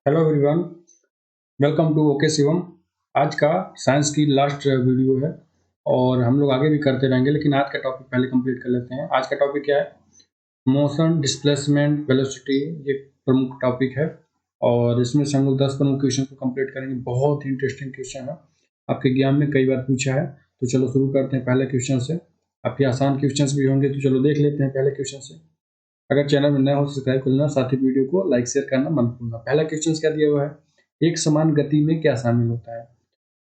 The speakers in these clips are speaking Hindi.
Hello everyone, welcome to okay Shivam. आज का साइंस की लास्ट वीडियो है और हम लोग आगे भी करते रहेंगे, लेकिन आज का टॉपिक पहले कंप्लीट कर लेते हैं। आज का टॉपिक क्या है? Motion, displacement, velocity. ये प्रमुख टॉपिक है और इसमें से हम लोग 10 प्रमुख क्वेश्चन को कंप्लीट करेंगे। बहुत ही इंटरेस्टिंग क्वेश्चन है, आपके एग्जाम में कई बार पूछा है। तो चलो शुरू करते हैं पहले क्वेश्चन से। आपके आसान क्वेश्चन भी होंगे, तो चलो देख लेते हैं पहले क्वेश्चन से। अगर चैनल में नया हो सब्सक्राइब कर लेना, साथ ही वीडियो को लाइक शेयर करना मत भूलना। पहला क्वेश्चन क्या दिया हुआ है? एक समान गति में क्या शामिल होता है?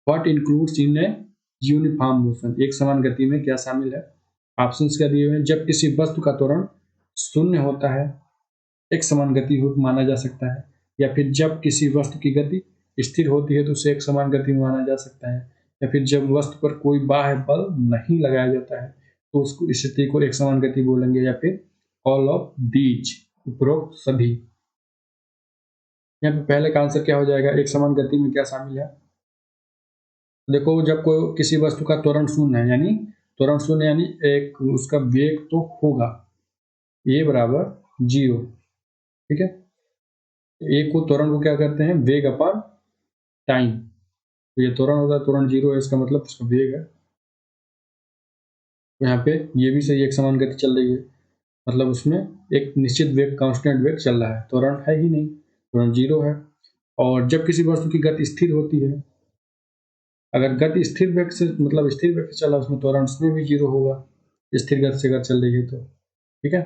What includes in a uniform motion? एक समान गति में क्या शामिल है? ऑप्शंस क्या दिए हुए हैं? जब किसी वस्तु का त्वरण शून्य होता है, एक समान गति हो माना जा सकता है। या फिर जब किसी वस्तु की गति स्थिर होती है तो उसे एक समान गति में माना जा सकता है। या फिर जब वस्तु पर कोई बाह्य बल नहीं लगाया जाता है तो उसको स्थिति को एक समान गति बोलेंगे। या फिर ऑल ऑफ दीज, उपरोक्त सभी। यहाँ पे पहले का आंसर क्या हो जाएगा? एक समान गति में क्या शामिल है? देखो, जब कोई किसी वस्तु का त्वरण शून्य है, यानी त्वरण शून्य यानी एक उसका वेग तो होगा ए बराबर 0, ठीक है। ए को त्वरण को क्या करते हैं? वेग अपॉन टाइम। तो ये त्वरण होता है, त्वरण 0 है, इसका मतलब उसका वेग है। तो यहाँ पे ये भी सही, एक समान गति चल रही है, मतलब उसमें एक निश्चित वेग, कांस्टेंट वेग चल रहा है। त्वरण है ही नहीं, त्वरण 0 है। और जब किसी वस्तु की गति स्थिर होती है, अगर गति स्थिर वेग से मतलब स्थिर वेग से चला, उसमें त्वरण उसमें भी 0 होगा, स्थिर गति से अगर चल रही है तो, ठीक है।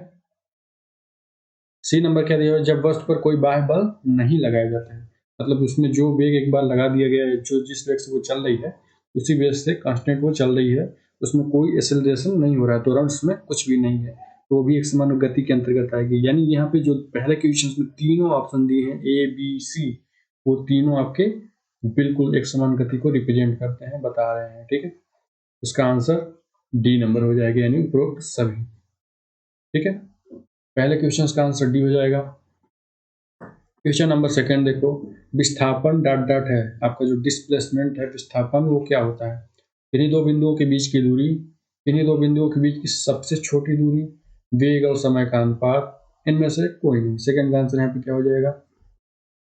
सी नंबर क्या दिया है? जब वस्तु पर कोई बाह्य बल नहीं लगाया जाता है, मतलब उसमें जो वेग एक बार लगा दिया गया है, जो जिस वेग से वो चल रही है उसी वेग से कांस्टेंट वो चल रही है, उसमें कोई एक्सेलरेशन नहीं हो रहा है, त्वरण उसमें कुछ भी नहीं है, तो वो भी एक समान गति के अंतर्गत आएगी। यानी यहाँ पे जो पहले क्वेश्चन में तीनों ऑप्शन दिए हैं ए बी सी, वो तीनों आपके बिल्कुल एक समान गति को रिप्रेजेंट करते हैं, बता रहे हैं, ठीक है। इसका आंसर डी नंबर हो जाएगा, यानी उपरोक्त सभी, ठीक है। पहले क्वेश्चन का आंसर डी हो जाएगा। क्वेश्चन नंबर सेकंड देखो, विस्थापन डॉट डॉट है, आपका जो डिस्प्लेसमेंट है, विस्थापन वो क्या होता है? इन्हीं दो बिंदुओं के बीच की दूरी, इन्हीं दो बिंदुओं के बीच की सबसे छोटी दूरी, वेग और समय का अनुपात, इनमें से कोई नहीं। सेकंड का आंसर यहाँ पे क्या हो जाएगा?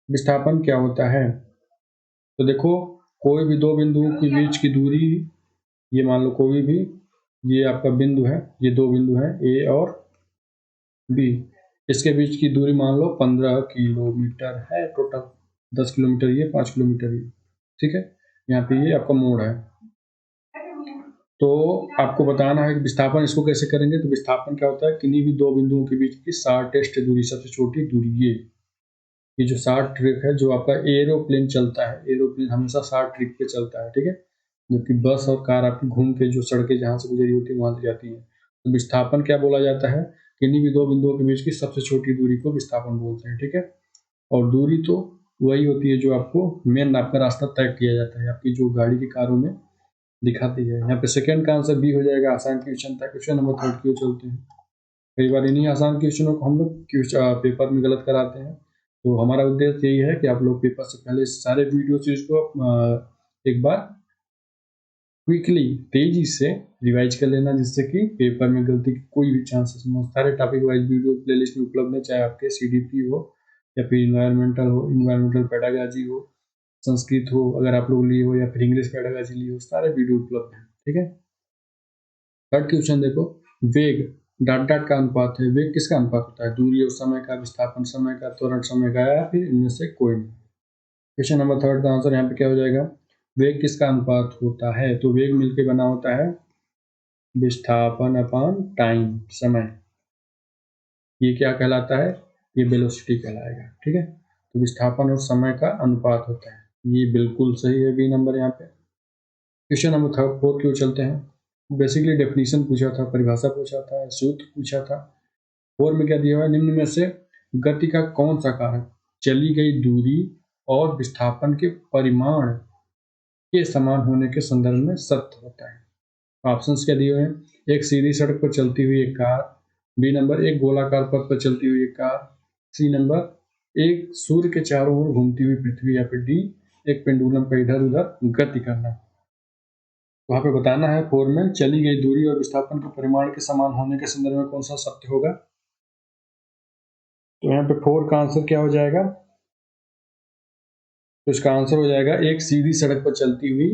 विस्थापन क्या होता है? तो देखो, कोई भी दो बिंदुओं के बीच की दूरी, ये मान लो कोई भी, ये आपका बिंदु है, ये दो बिंदु है ए और बी, इसके बीच की दूरी मान लो 15 किलोमीटर है टोटल। 10 किलोमीटर ये, 5 किलोमीटर ये, ठीक है। यहाँ पे ये आपका मोड़ है। तो आपको बताना है कि विस्थापन इसको कैसे करेंगे। तो विस्थापन क्या होता है? किन्हीं भी दो बिंदुओं के बीच की शॉर्टेस्ट दूरी, सबसे छोटी दूरी, ये जो शॉर्ट ट्रिक है, जो आपका एरोप्लेन चलता है, एरोप्लेन हमेशा शॉर्ट ट्रिक पे चलता है, ठीक है। जबकि बस और कार आपकी घूम के जो सड़कें जहाँ से गुजरी होती है वहां से जाती है। तो विस्थापन क्या बोला जाता है? किन्हीं भी दो बिंदुओं के बीच की सबसे छोटी दूरी को विस्थापन बोलते हैं, ठीक है। और दूरी तो वही होती है जो आपको मेन आपका रास्ता तय किया जाता है, आपकी जो गाड़ी की कारों में दिखाती है। यहाँ पे सेकंड का आंसर बी हो जाएगा, आसान क्वेश्चन था। क्वेश्चन नंबर थर्ड की ओर चलते हैं। कई बार इन्हीं आसान क्वेश्चनों को हम लोग पेपर में गलत कराते हैं, तो हमारा उद्देश्य यही है कि आप लोग पेपर से पहले सारे वीडियो चीज को एक बार क्विकली, तेजी से रिवाइज कर लेना, जिससे कि पेपर में गलती की कोई भी चांसेस न हो। सारे टॉपिक वाइज वीडियो प्लेलिस्ट में उपलब्ध है, चाहे आपके सीडीपी हो या फिर इन्वायरमेंटल हो, इन्वायरमेंटल पेडागॉजी हो, संस्कृत हो अगर आप लोग लिए हो, या फिर इंग्लिश पेडागॉजी लिए हो, सारे वीडियो उपलब्ध है, ठीक है। थर्ड क्वेश्चन देखो, वेग डॉट डॉट का अनुपात है। वेग किसका अनुपात होता है? दूरी और समय का, विस्थापन समय का, त्वरण समय का, या फिर इनमें से कोई नहीं। क्वेश्चन नंबर थर्ड का आंसर यहाँ पे क्या हो जाएगा? वेग किसका अनुपात होता है? तो वेग मिलकर बना होता है विस्थापन अपॉन टाइम, समय। ये क्या कहलाता है? ये वेलोसिटी कहलाएगा, ठीक है। तो विस्थापन और समय का अनुपात होता है, ये बिल्कुल सही है, बी नंबर यहाँ पे। क्वेश्चन नंबर थर्ड फोर्थ की ओर चलते हैं। बेसिकली डेफिनेशन पूछा था, परिभाषा पूछा था, सूत्र पूछा था। फोर में क्या दिया हुआ है? निम्न में से गति का कौन सा कारक चली गई दूरी और विस्थापन के परिमाण के समान होने के संदर्भ में सत्य होता है? ऑप्शंस क्या दिए हुए हैं? एक सीधी सड़क पर चलती हुई एक कार, बी नंबर एक गोलाकार पथ पर चलती हुई एक कार, सी नंबर एक सूर्य के चारों ओर घूमती हुई पृथ्वी, या फिर डी एक पेंडुलम का इधर उधर गति करना। वहां पे बताना है फोर में चली गई दूरी और विस्थापन के परिमाण के समान होने के संदर्भ में कौन सा सत्य होगा। तो यहाँ पे फोर का आंसर क्या हो जाएगा? तो इसका आंसर हो जाएगा एक सीधी सड़क पर चलती हुई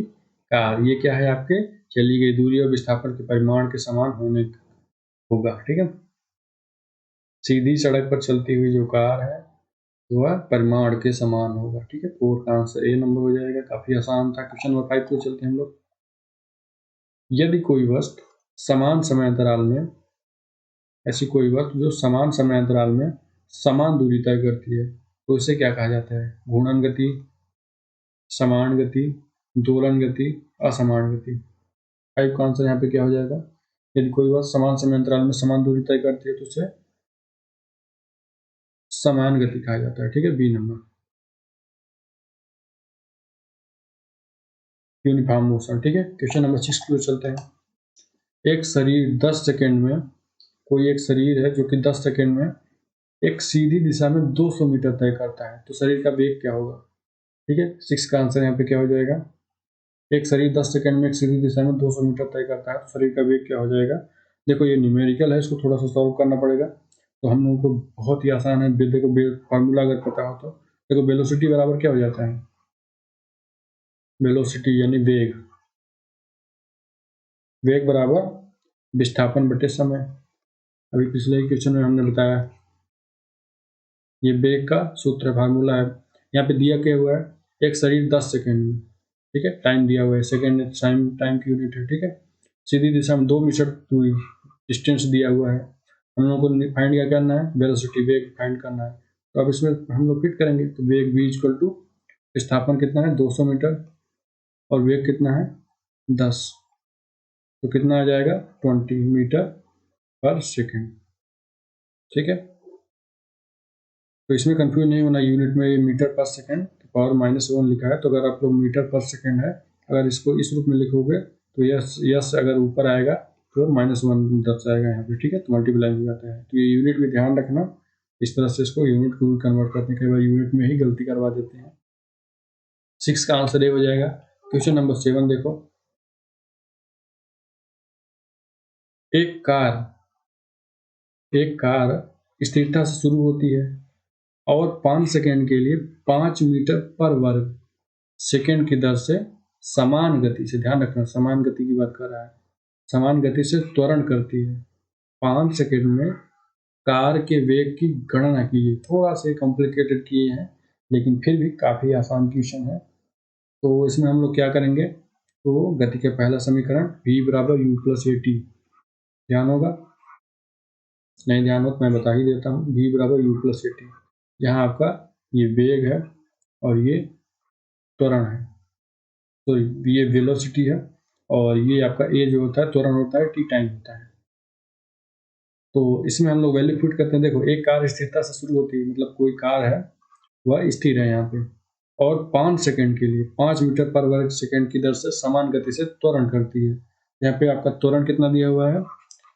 कार। ये क्या है आपके, चली गई दूरी और विस्थापन के परिमाण के समान होने होगा। ठीक है, सीधी सड़क पर चलती हुई जो कार है वह परिमाण के समान होगा। ठीक है, 4 का आंसर ए नंबर हो जाएगा। काफी आसान था। क्वेश्चन नंबर 5 को चलते हैं हम लोग। यदि कोई वस्तु समान समय अंतराल में, ऐसी कोई वस्तु जो समान समय अंतराल में समान दूरी तय करती है, तो इसे क्या कहा जाता है? घूर्णन गति, समान गति, दोलन गति, असमान गति। 5 का आंसर यहाँ पे क्या हो जाएगा? यदि कोई वस्तु समान समय अंतराल में समान दूरी तय करती है तो उसे समान गति कहा जाता है। ठीक है, बी नंबर। Uniform motion. ठीक है, क्वेश्चन नंबर 6 की ओर चलते हैं। एक शरीर 10 सेकेंड में, कोई एक शरीर है जो कि 10 सेकेंड में एक सीधी दिशा में 200 मीटर तय करता है, तो शरीर का वेग क्या होगा? ठीक है, 6 का आंसर यहाँ पे क्या हो जाएगा? एक शरीर 10 सेकेंड में एक सीधी दिशा में 200 मीटर तय करता है, तो शरीर का वेग क्या हो जाएगा? देखो ये न्यूमेरिकल है, इसको थोड़ा सा सॉल्व करना पड़ेगा। तो हम लोगों को बहुत ही आसान है। देखो फार्मूला अगर पता हो तो देखो, वेलोसिटी बराबर क्या हो जाता है? वेलोसिटी यानी वेग, वेग बराबर विस्थापन बटे समय। अभी पिछले क्वेश्चन में हमने बताया, ये वेग का सूत्र फार्मूला है। यहाँ पे दिया क्या हुआ है? एक शरीर 10 सेकेंड में, ठीक है, टाइम दिया हुआ है, सेकेंड टाइम की यूनिट है। ठीक है, सीधी दिशा में 2 मीटर दूरी डिस्टेंस दिया हुआ है। हम लोग को फाइंड क्या करना है? वेलोसिटी, वेग फाइंड करना है। तो अब इसमें हम लोग फिट करेंगे, तो वेग v इक्वल टू विस्थापन कितना है? 200 मीटर, और वेग कितना है? 10, तो कितना आ जाएगा? 20 मीटर पर सेकेंड। ठीक है, तो इसमें कंफ्यूज नहीं होना, यूनिट में ये मीटर पर सेकेंड, तो पावर -1 लिखा है, तो अगर आप लोग मीटर पर सेकेंड है, अगर इसको इस रूप में लिखोगे तो यस अगर ऊपर आएगा तो -1 दर्ज आएगा यहाँ पे। ठीक है, तो मल्टीप्लाई हो जाता है। तो ये यूनिट में ध्यान रखना, इस तरह से इसको यूनिट को भी कन्वर्ट करते हैं, कई बार यूनिट में ही गलती करवा देते हैं। 6 का आंसर ए हो जाएगा। क्वेश्चन नंबर 7 देखो। एक कार स्थिरता से शुरू होती है और 5 सेकेंड के लिए 5 मीटर पर वर्ग सेकेंड की दर से समान गति से, ध्यान रखना समान गति की बात कर रहा है, समान गति से त्वरण करती है। 5 सेकेंड में कार के वेग की गणना कीजिए। थोड़ा से कॉम्प्लिकेटेड किए हैं, लेकिन फिर भी काफ़ी आसान क्वेश्चन है। तो इसमें हम लोग क्या करेंगे? तो गति का पहला समीकरण v बराबर u प्लस ए टी, ध्यान होगा, नहीं ध्यान हो तो मैं बता ही देता हूँ। v बराबर u प्लस ए टी, जहाँ आपका ये वेग है और ये त्वरण है, तो ये वेलोसिटी है, और ये आपका ए जो होता है त्वरण होता है, टी टाइम होता है। तो इसमें हम लोग वैल्यू फिट करते हैं। देखो, एक कार स्थिरता से शुरू होती है, मतलब कोई कार है वह स्थिर है यहाँ पे, और 5 सेकंड के लिए 5 मीटर पर वर्ग सेकंड की दर से समान गति से त्वरण करती है। यहाँ पे आपका त्वरण कितना दिया हुआ है?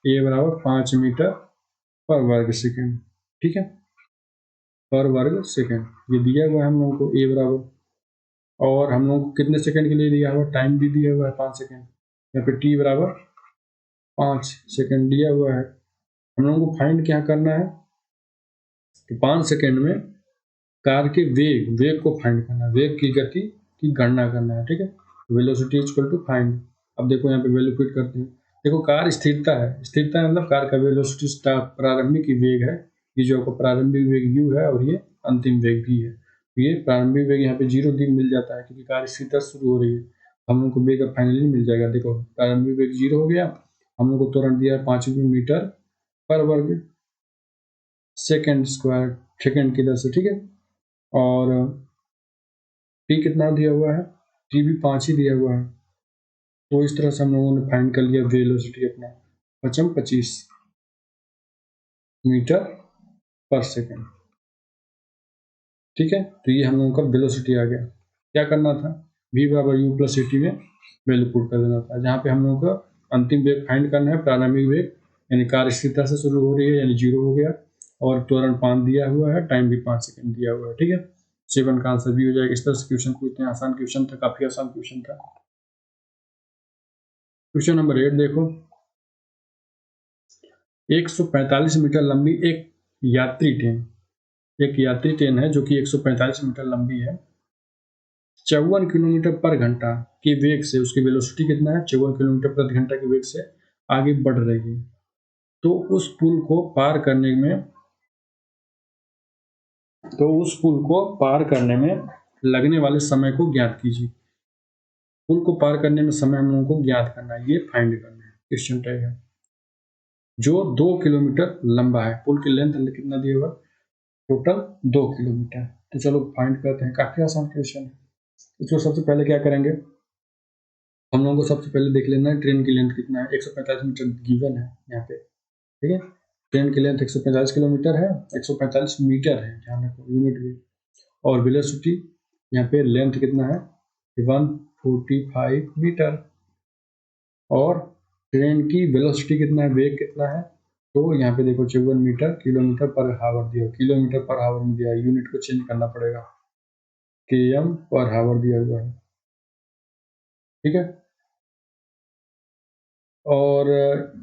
ए बराबर 5 मीटर पर वर्ग सेकंड। ठीक है, पर वर्ग सेकंड ये दिया हुआ है हम लोगों को, ए बराबर, और हम लोगों को कितने सेकंड के लिए दिया हुआ? टाइम भी दिया हुआ है 5 सेकंड। यहाँ पे टी बराबर 5 सेकंड दिया हुआ है। हम लोगों को फाइंड क्या करना है? तो 5 सेकंड में कार के वेग को फाइंड करना है, वेग की गति की गणना करना है। ठीक है, वेलोसिटी इक्वल टू फाइंड। अब देखो यहाँ पे वैल्यू फिट करते हैं। देखो, कार स्थिरता है, स्थिरता मतलब कार का वेलोसिटी प्रारंभिक वेग है, ये जो आपका प्रारंभिक वेग u है और ये अंतिम वेग v है। ये प्रारंभिक वेग यहाँ पे 0 दिन मिल जाता है, क्योंकि कार स्थिरता शुरू हो रही है। हम लोग को वेग अब फाइनली मिल जाएगा। देखो, प्रारंभिक वेग 0 हो गया, हम लोग को तुरंत दिया 5 मीटर पर वर्ग सेकेंड स्क्वायर, सेकेंड की दर से। ठीक है, और टी कितना दिया हुआ है? टी भी 5 ही दिया हुआ है। तो इस तरह से हम लोगों ने फाइंड कर लिया वेलोसिटी अपना, 25 मीटर पर सेकेंड। ठीक है, तो ये हम लोगों का वेलोसिटी आ गया। क्या करना था? v बराबर u प्लस ए टी में वैल्यू पुट कर देना था, जहाँ पे हम लोगों का अंतिम वेग फाइंड करना है, प्रारंभिक वेग, यानी कार स्थिरता से शुरू हो रही है यानी 0 हो गया, और त्वरण 5 दिया हुआ है, टाइम भी 5 सेकेंड दिया हुआ है। ठीक है, 7 का आंसर भी हो जाएगा। इस तरह से क्वेश्चन पूछते हैं। आसान क्वेश्चन था, काफी आसान क्वेश्चन था। क्वेश्चन नंबर 8 देखो। 145 मीटर लंबी यात्री ट्रेन एक यात्री ट्रेन है जो कि 145 मीटर लंबी है, 54 किलोमीटर पर घंटा के वेग से, उसकी वेलोसिटी कितना है, 54 किलोमीटर प्रति घंटा के वेग से आगे बढ़ रही है। तो उस पुल को पार करने में लगने वाले समय को ज्ञात कीजिए। पुल को पार करने में समय हम लोगों को ज्ञात करना है, ये फाइंड करना है। क्वेश्चन टैग है जो 2 किलोमीटर लंबा है। पुल की लेंथ कितना दिया हुआ, टोटल 2 किलोमीटर। तो चलो फाइंड करते हैं, काफी आसान क्वेश्चन है। इसको सबसे पहले क्या करेंगे, हम लोगों को सबसे पहले देख लेना है ट्रेन की लेंथ कितना है। 145 मीटर गिवन है यहाँ पे, ठीक है। ट्रेन की लेंथ 145 किलोमीटर है, 145 मीटर है, ध्यान रखो यूनिट भी। और वेलोसिटी यहाँ पे लेंथ कितना है, 145 मीटर। और ट्रेन की वेलोसिटी कितना है, वेग कितना है, तो यहाँ पे देखो 54 मीटर किलोमीटर पर हावर दिया, किलोमीटर पर हावर में दिया, यूनिट को चेंज करना पड़ेगा, km पर हावर दिया हुआ है, ठीक है। और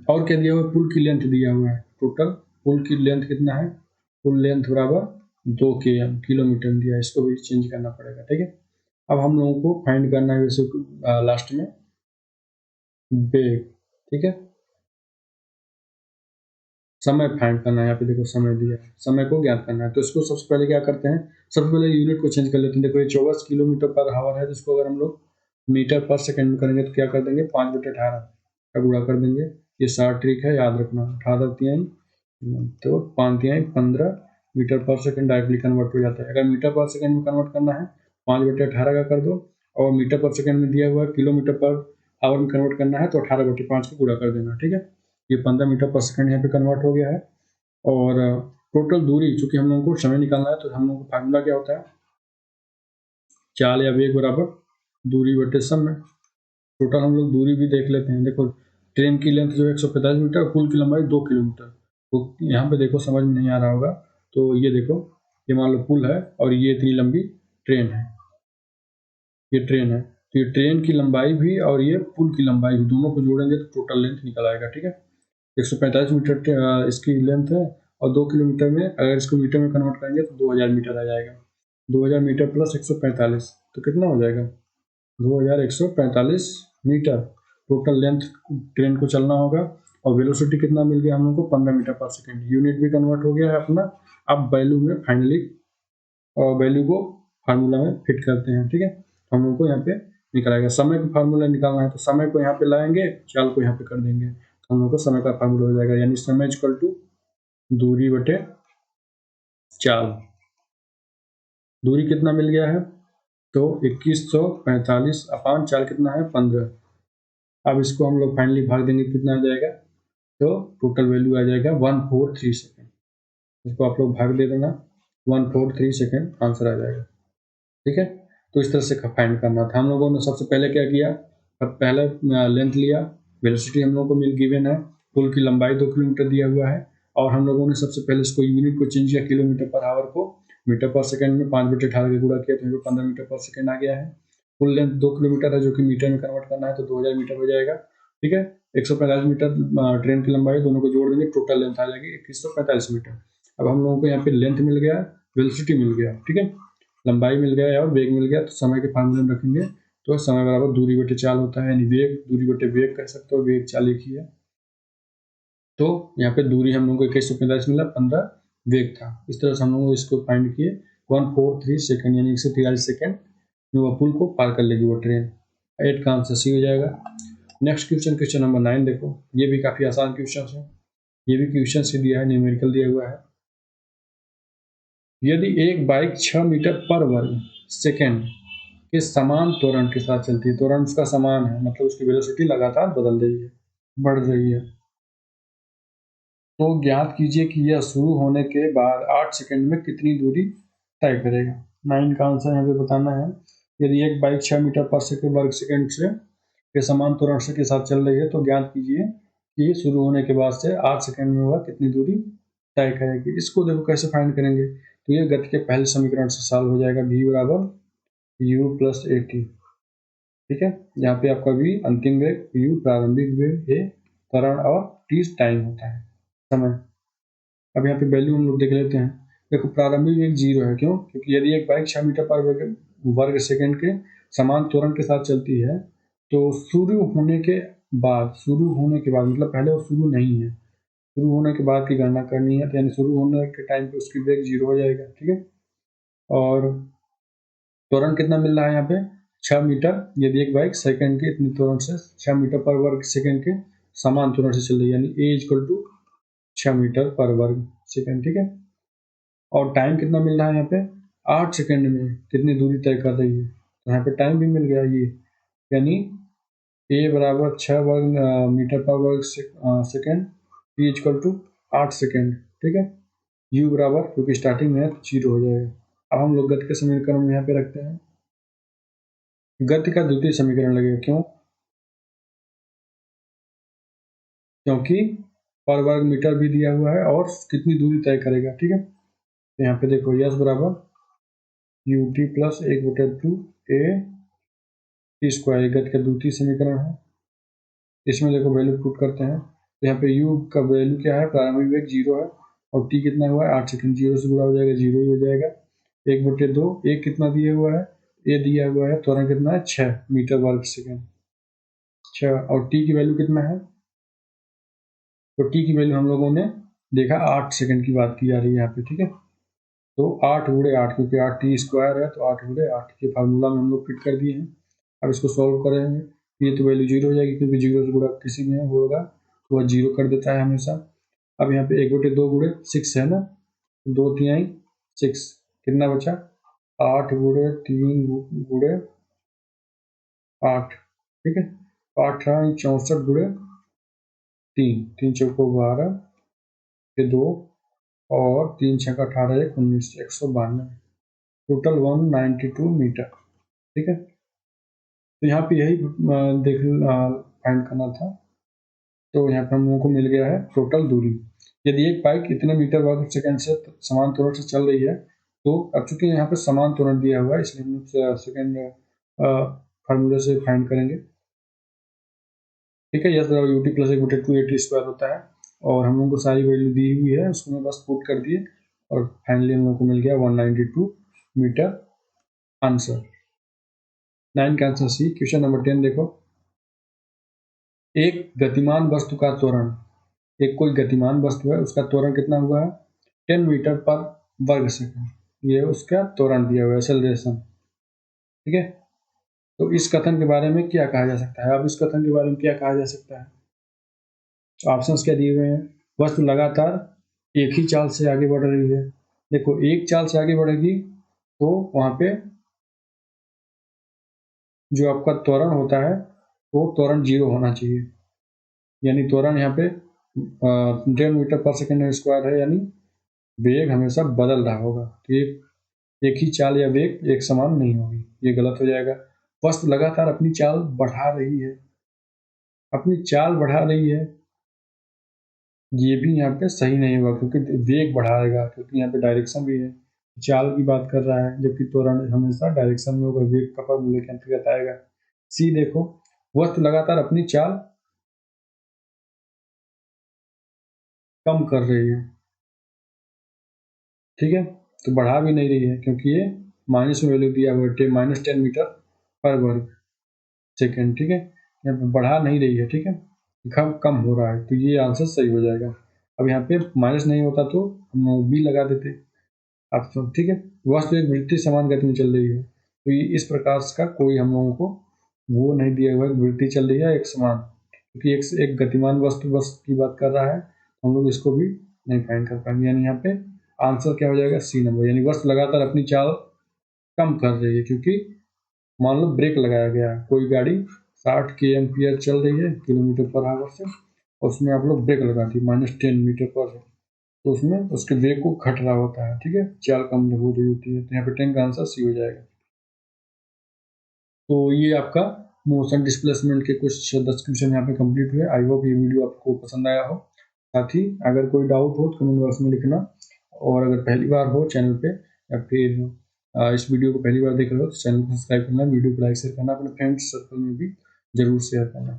क्या दिया हुआ है, पुल की लेंथ दिया हुआ है, टोटल पुल की लेंथ कितना है, पुल लेंथ बराबर 2 km किलोमीटर दिया है, इसको भी चेंज करना पड़ेगा, ठीक है। अब हम लोगों को फाइंड करना है वैसे लास्ट में वेग, ठीक है। समय फाइंड करना है, यहाँ पे देखो समय दिया है, समय को ज्ञात करना है। तो इसको सबसे पहले क्या करते हैं, सबसे पहले यूनिट को चेंज कर लेते हैं। देखो ये 24 किलोमीटर पर हावर है, जिसको अगर हम लोग मीटर पर सेकंड में करेंगे तो क्या कर देंगे, 5/18 का गुणा कर देंगे। ये 60 ट्रिक है, याद रखना। 18 तिहाई तो 5 तिहाई 15 मीटर पर सेकंड डायरेक्टली कन्वर्ट हो जाता है। अगर मीटर पर सेकंड में कन्वर्ट करना है 5/18 का कर दो, और मीटर पर सेकंड में दिया हुआ है किलोमीटर पर आवर में कन्वर्ट करना है तो 18/5 का गुणा कर देना, ठीक है। ये 15 मीटर पर सेकंड यहाँ पे कन्वर्ट हो गया है। और टोटल दूरी, चूंकि हम लोगों को समय निकालना है तो हम लोगों को फार्मूला क्या होता है, चाल या वेग बराबर दूरी बटे समय। टोटल हम लोग दूरी भी देख लेते हैं। देखो ट्रेन की लेंथ जो है 145 मीटर, पुल की लंबाई 2 किलोमीटर। तो यहाँ पे देखो समझ में नहीं आ रहा होगा, तो ये देखो, ये मान लो पुल है और ये इतनी लंबी ट्रेन है, ये ट्रेन है। तो ये ट्रेन की लंबाई भी और ये पुल की लंबाई भी, दोनों को जोड़ेंगे तो टोटल लेंथ निकल आएगा, ठीक है। 145 मीटर इसकी लेंथ है, और 2 किलोमीटर में अगर इसको मीटर में कन्वर्ट करेंगे तो 2000 मीटर आ जाएगा। 2000 मीटर प्लस 145 तो कितना हो जाएगा, 2145 मीटर टोटल लेंथ ट्रेन को चलना होगा। और वेलोसिटी कितना मिल गया हम लोग को, 15 मीटर पर सेकंड। यूनिट भी कन्वर्ट हो गया है अपना। अब वैल्यू में फाइनली वैल्यू को फार्मूला में फिट करते हैं, ठीक है। हम लोग को यहाँ पे निकल आएगा। समय का फार्मूला निकालना है तो समय को यहाँ पे लाएंगे, चाल को यहाँ पे कर देंगे, हम लोग को समय का फार्मूला हो जाएगा, यानी समय इक्वल टू दूरी बटे चाल। दूरी कितना मिल गया है, तो 2145 अपान चाल कितना है, 15। अब इसको हम लोग फाइनली भाग देंगे, कितना आ जाएगा, तो टोटल वैल्यू आ जाएगा 143 सेकेंड। इसको आप लोग भाग दे देना, 143 सेकेंड आंसर आ जाएगा, ठीक है। तो इस तरह से फाइंड करना था। हम लोगों ने सबसे पहले क्या किया, अब पहले लेंथ लिया, वेलोसिटी हम लोगों को मिल गिवन है, पुल की लंबाई 2 किलोमीटर दिया हुआ है, और हम लोगों ने सबसे पहले इसको यूनिट को चेंज किया, किलोमीटर पर आवर को मीटर पर सेकंड में 5/18 का गुणा किया तो 15 मीटर पर सेकंड आ गया है। फुल लेंथ 2 किलोमीटर है, जो कि मीटर में कन्वर्ट करना है तो 2000 मीटर हो जाएगा, ठीक है। 145 मीटर ट्रेन की लंबाई, दोनों को जोड़ देंगे, टोटल लेंथ आ जाएगी 2145 मीटर। अब हम लोगों को यहाँ पे लेंथ मिल गया, वेलोसिटी मिल गया, ठीक है, लंबाई मिल गया और वेग मिल गया। तो समय के फार्मूले में रखेंगे तो समय बराबर दूरी बटे चाल होता है, यानी वेग दूरी बटे वेग कह सकते हो, वेग चाल एक ही है। तो यहाँ पे दूरी हम लोगों को 2145 मिला, 15 वेग था। इस तरह से हम लोग इसको फाइंड किए। 143 सेकंड यानी 143 सेकंड में वो पुल को पार कर लेगी वो ट्रेन। 8 का आंसर सी हो जाएगा। नेक्स्ट क्वेश्चन, क्वेश्चन नंबर 9 देखो, ये भी काफी आसान क्वेश्चन है। ये भी क्वेश्चन से दिया है, न्यूमेरिकल दिया हुआ है। यदि एक बाइक 6 मीटर पर वर्ग सेकेंड के समान त्वरण के साथ चलती है, त्वरण उसका समान है, मतलब उसकी वेलोसिटी लगातार बदल रही है, बढ़ रही है, तो ज्ञात कीजिए कि यह शुरू होने के बाद 8 सेकंड में कितनी दूरी तय करेगा। 9 का आंसर यहाँ पे बताना है। यदि एक बाइक 6 मीटर पर सेकंड वर्ग सेकंड से के समान त्वरण से के साथ चल रही है तो ज्ञात कीजिए कि शुरू होने के बाद से 8 सेकंड में वह कितनी दूरी तय करेगी। इसको देखो कैसे फाइंड करेंगे, तो ये गति के पहले समीकरण से सॉल्व हो जाएगा, v बराबर u प्लस ए टी, ठीक है। यहाँ पे आपका v अंतिम वेग, u प्रारंभिक वेग, a त्वरण और t टाइम होता है, समय। अब यहाँ पे वैल्यू हम लोग देख लेते हैं। देखो प्रारंभिक वेग 0 है, क्यों, क्योंकि यदि एक बाइक 6 मीटर पर वर्ग सेकंड के समान त्वरण के साथ चलती है तो शुरू होने के बाद मतलब पहले वो शुरू नहीं है, शुरू होने के बाद की गणना करनी है, तो यानी शुरू होने के टाइम पे उसकी वेग 0 हो जाएगा। ठीक है, और त्वरण कितना मिल रहा है यहाँ पे 6 मीटर, यदि एक बाइक सेकंड के इतने त्वरण से 6 मीटर पर वर्ग सेकंड के समान त्वरण से चल रही है, यानी ए इक्वल टू 6 मीटर पर वर्ग सेकंड। ठीक है, और टाइम कितना मिल रहा है यहाँ पे 8 सेकंड में कितनी दूरी तय कर रही है, तो यहाँ पे टाइम भी मिल गया ये, यानी ए बराबर 6 वर्ग मीटर पर वर्ग second, T equal to 8 second. ठीक है, यू बराबर, क्योंकि स्टार्टिंग में है तो 0 हो जाएगा। अब हम लोग गति के समीकरण यहाँ पे रखते हैं, गति का द्वितीय समीकरण लगेगा, क्यों, क्योंकि पर वर्ग मीटर भी दिया हुआ है और कितनी दूरी तय करेगा। ठीक है, तो यहाँ पे देखो यस बराबर U T plus 1/2 A T square, गति का द्वितीय समीकरण है। इसमें देखो वैल्यू पुट करते हैं, तो यहाँ पे u का वैल्यू क्या है, प्रारंभिक वेग 0 है और t कितना हुआ है 8 सेकंड, 0 से गुणा हो जाएगा 0 ही हो जाएगा, 1/2, एक कितना दिया हुआ है, a दिया हुआ है, त्वरण कितना है 6 मीटर वर्ग सेकंड 6, और t की वैल्यू कितना है, तो t की वैल्यू हम लोगों ने देखा 8 सेकंड की बात की जा रही है यहाँ पे। ठीक है, तो 8/8, क्योंकि 8 टी स्क्वायर है तो 8/8 के फार्मूला में हम लोग फिट कर दिए हैं। अब इसको सॉल्व करेंगे, ये तो वैल्यू 0 हो जाएगी, क्योंकि 0 से गुणा किसी में होगा तो वह 0 कर देता है हमेशा। अब यहाँ पे 1/2 गुणे 6 है ना, 2 तिहाई 6, कितना बचा 8 गुणे 3 गुणे 8। ठीक है, 8 64 गुणे 3, 3 चौको 12 के 2 और 3 छक्का 18 1 19, 192, टोटल 192 मीटर। ठीक है, तो यहाँ पे यही देख फाइंड करना था, तो यहाँ पे हम लोगों को मिल गया है टोटल दूरी। यदि एक बाइक इतने मीटर वर्ग सेकंड से समान त्वरण से चल रही है, तो अब चूंकि यहाँ पे समान त्वरण दिया हुआ है इसलिए हम सेकंड फार्मूले से फाइंड करेंगे। ठीक है, यस बराबर U T plus 1/2 A T square होता है, और हम लोगों को सारी वैल्यू दी हुई है, उसको मैं बस पुट कर दिए और फाइनली हम लोग को मिल गया 192 मीटर आंसर। 9 का आंसर सी। क्वेश्चन नंबर 10 देखो, एक गतिमान वस्तु का त्वरण, एक कोई गतिमान वस्तु है उसका त्वरण कितना हुआ है 10 मीटर पर वर्ग सेकंड, ये उसका त्वरण दिया हुआ है, एक्सेलरेशन। ठीक है, तो इस कथन के बारे में क्या कहा जा सकता है, अब इस कथन के बारे में क्या कहा जा सकता है, तो ऑप्शंस क्या दिए हुए हैं, वस्तु लगातार एक ही चाल से आगे बढ़ रही है, देखो एक चाल से आगे बढ़ेगी तो वहां पे जो आपका त्वरण होता है वो त्वरण 0 होना चाहिए, यानी त्वरण यहाँ पे 10 मीटर पर सेकंड स्क्वायर है, यानी वेग हमेशा बदल रहा होगा, तो एक ही चाल या वेग एक समान नहीं होगी, ये गलत हो जाएगा। वस्तु लगातार अपनी चाल बढ़ा रही है, अपनी चाल बढ़ा रही है, ये भी यहाँ पे सही नहीं होगा, क्योंकि वेग बढ़ाएगा, क्योंकि यहाँ पे डायरेक्शन भी है, चाल की बात कर रहा है, जबकि त्वरण हमेशा डायरेक्शन में होगा, वेग का फॉर्मूले के अंतर्गत आएगा। सी देखो, वस्तु लगातार अपनी चाल कम कर रही है, ठीक है, तो बढ़ा भी नहीं रही है, क्योंकि ये माइनस में वैल्यू दिया हुआ है -10 मीटर पर वर्ग सेकेंड। ठीक है, यहाँ पे बढ़ा नहीं रही है, ठीक है, कम हो रहा है, तो ये आंसर सही हो जाएगा। अब यहाँ पे माइनस नहीं होता तो हम बी लगा देते ऑप्शन। ठीक है, वस्तु एक विपरीत समान गति में चल रही है, तो ये इस प्रकार का कोई हम लोगों को वो नहीं दिया हुआ है विपरीत चल रही है एक समान, क्योंकि एक गतिमान वस्तु बस की बात कर रहा है, हम लोग इसको भी नहीं फाइंड कर पाएंगे, यानी यहाँ पे आंसर क्या हो जाएगा सी नंबर, यानी वस्तु लगातार अपनी चाल कम कर रही है, क्योंकि मान लो ब्रेक लगाया गया है, कोई गाड़ी 60 kmph चल रही है किलोमीटर पर आवर से, और उसमें आप लोग ब्रेक लगा दी -10 मीटर पर, तो उसमें उसके वेग को घट रहा होता है, ठीक है, चाल कम हो रही होती है, तो यहाँ पे 10 का आंसर सी हो जाएगा। तो ये आपका मोशन डिस्प्लेसमेंट के कुछ 10 क्वेश्चन यहाँ पे कंप्लीट हुए। आई होप ये वीडियो आपको पसंद आया हो, साथ ही अगर कोई डाउट हो तो कमेंट बॉक्स में लिखना, और अगर पहली बार हो चैनल पे या फिर इस वीडियो को पहली बार देख रहे हो तो चैनल को सब्सक्राइब करना, वीडियो को लाइक शेयर करना, अपने फ्रेंड्स सर्कल में भी जरूर शेयर करना।